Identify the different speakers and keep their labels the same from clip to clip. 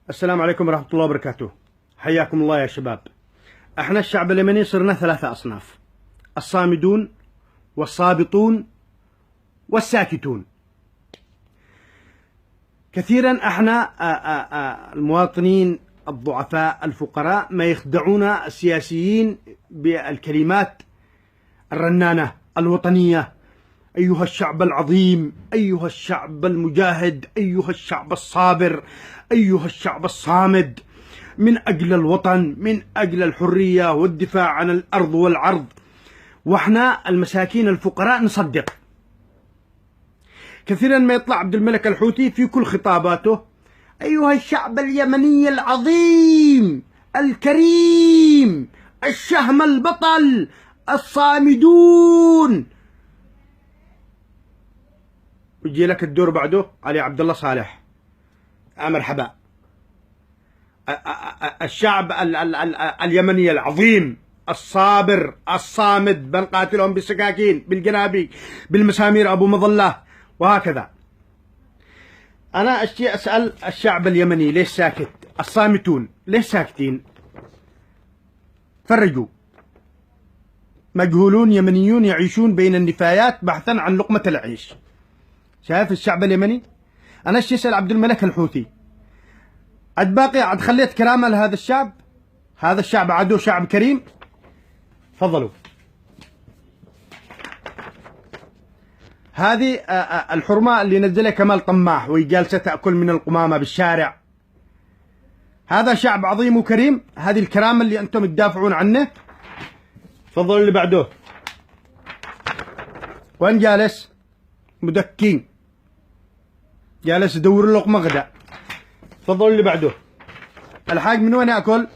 Speaker 1: السلام عليكم ورحمة الله وبركاته. حياكم الله يا شباب. احنا الشعب اليمني صرنا ثلاثة أصناف: الصامدون والصابطون والساكتون. كثيرا احنا المواطنين الضعفاء الفقراء ما يخدعون السياسيين بالكلمات الرنانة الوطنية: أيها الشعب العظيم، أيها الشعب المجاهد، أيها الشعب الصابر، أيها الشعب الصامد، من أجل الوطن، من أجل الحرية والدفاع عن الأرض والعرض. وإحنا المساكين الفقراء نصدق. كثيرا ما يطلع عبد الملك الحوثي في كل خطاباته: أيها الشعب اليمني العظيم الكريم الشهم البطل الصامدون. يجي لك الدور بعده علي عبد الله صالح: مرحبا. الشعب اليمني العظيم الصابر الصامد، بنقاتلهم بالسكاكين بالجنابي بالمسامير أبو مظلة، وهكذا. أنا أشتي أسأل الشعب اليمني: ليش ساكت؟ الصامتون ليش ساكتين؟ فرجوا. مجهولون يمنيون يعيشون بين النفايات بحثا عن لقمة العيش. شايف الشعب اليمني؟ أنا أشتي أسأل عبد الملك الحوثي: عد باقي، عد خليت كرامة لهذا الشعب؟ هذا الشعب عدو شعب كريم؟ تفضلوا. هذه الحرمة اللي نزلها كمال طماح وهي جالسة تأكل من القمامة بالشارع. هذا شعب عظيم وكريم؟ هذه الكرامة اللي أنتم تدافعون عنه؟ تفضلوا اللي بعده. وين جالس؟ مدكين، جالس يدور لقمة غدا. تفضلوا اللي بعده. الحاج من وين يأكل؟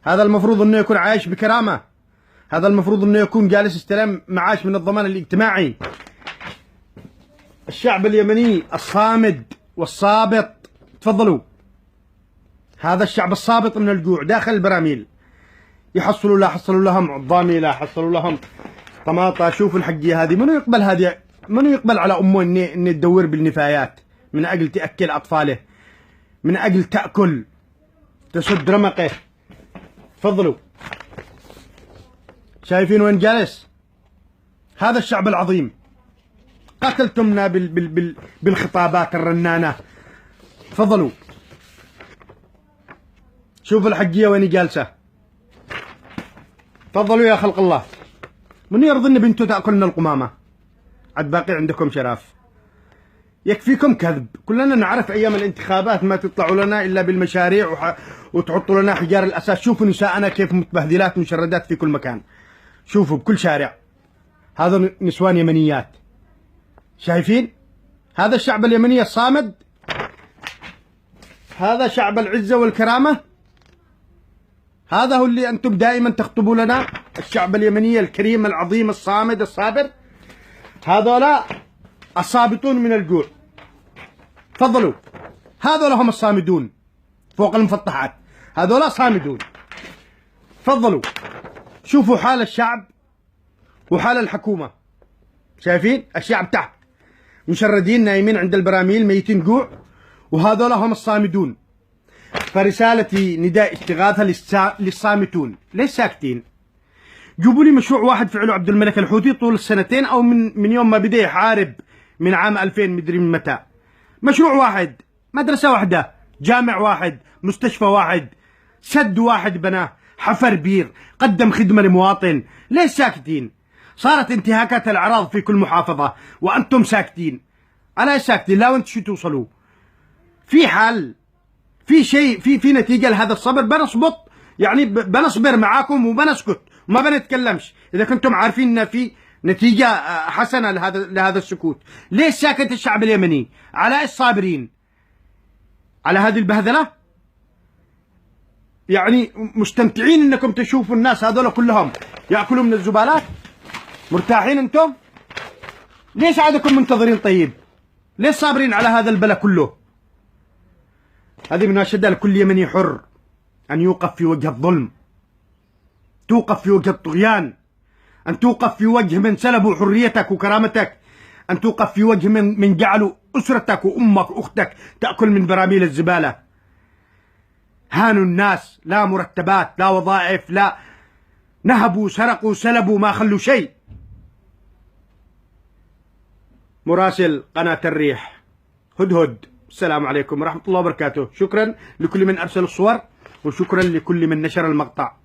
Speaker 1: هذا المفروض انه يكون عايش بكرامة. هذا المفروض انه يكون جالس يستلم معاش من الضمان الاجتماعي. الشعب اليمني الصامد والصابط. تفضلوا. هذا الشعب الصابط من الجوع داخل البراميل، يحصلوا لا حصلوا لهم عظامي، لا حصلوا لهم طماطة. شوفوا الحجية هذه، منو يقبل هذه؟ منو يقبل على امه ان تدور بالنفايات من اجل تأكل اطفاله، من اجل تأكل تسد رمقه؟ تفضلوا. شايفين وين جالس؟ هذا الشعب العظيم. قتلتمنا بالخطابات الرنانة. تفضلوا. شوفوا الحجية وين جالسة. تفضلوا يا خلق الله. من يرضى ان بنته تأكل من القمامة؟ عد باقي عندكم شرف. يكفيكم كذب. كلنا نعرف ايام الانتخابات ما تطلعوا لنا الا بالمشاريع وتحطوا لنا حجار الاساس. شوفوا نساءنا كيف متبهدلات مشردات في كل مكان. شوفوا بكل شارع. هذا نسوان يمنيات. شايفين؟ هذا الشعب اليمني الصامد، هذا شعب العزة والكرامة. هذا هو اللي انتم دائما تخطبوا لنا: الشعب اليمني الكريم العظيم الصامد الصابر. هذولا الصابطون من الجوع. تفضلوا. هذولا هم الصامدون فوق المفطحات. هذولا صامدون. تفضلوا. شوفوا حال الشعب وحال الحكومة. شايفين؟ الشعب تحت مشردين نايمين عند البراميل ميتين جوع، وهذولا هم الصامدون. فرسالتي نداء استغاثة للصامتون: ليش ساكتين؟ جيبوا لي مشروع واحد فعله عبد الملك الحوثي طول السنتين او من يوم ما بدأ يحارب من عام 2000 مدري من متى. مشروع واحد، مدرسة واحدة، جامع واحد، مستشفى واحد، سد واحد بناه، حفر بير، قدم خدمة لمواطن. ليش ساكتين؟ صارت انتهاكات الأعراض في كل محافظة وأنتم ساكتين. على ايش ساكتين؟ لا وانت شو توصلوا؟ في حل، في شيء، في نتيجة لهذا الصبر. بنصبط يعني، بنصبر معاكم وبنسكت وما بنتكلمش إذا كنتم عارفين إن في نتيجة حسنة لهذا السكوت. ليش ساكت الشعب اليمني؟ على ايش صابرين؟ على هذه البهذلة؟ يعني مستمتعين انكم تشوفوا الناس هذول كلهم يأكلوا من الزبالات؟ مرتاحين انتم؟ ليش عادكم منتظرين؟ طيب ليش صابرين على هذا البلاء كله؟ هذه مناشدة لكل يمني حر أن يوقف في وجه الظلم، توقف في وجه الطغيان، أن توقف في وجه من سلبوا حريتك وكرامتك، أن توقف في وجه من جعلوا أسرتك وأمك وأختك تأكل من براميل الزبالة. هانوا الناس، لا مرتبات لا وظائف، لا نهبوا سرقوا سلبوا ما خلوا شيء. مراسل قناة الريح هدهد، السلام عليكم ورحمة الله وبركاته. شكرا لكل من أرسل الصور، وشكرا لكل من نشر المقطع.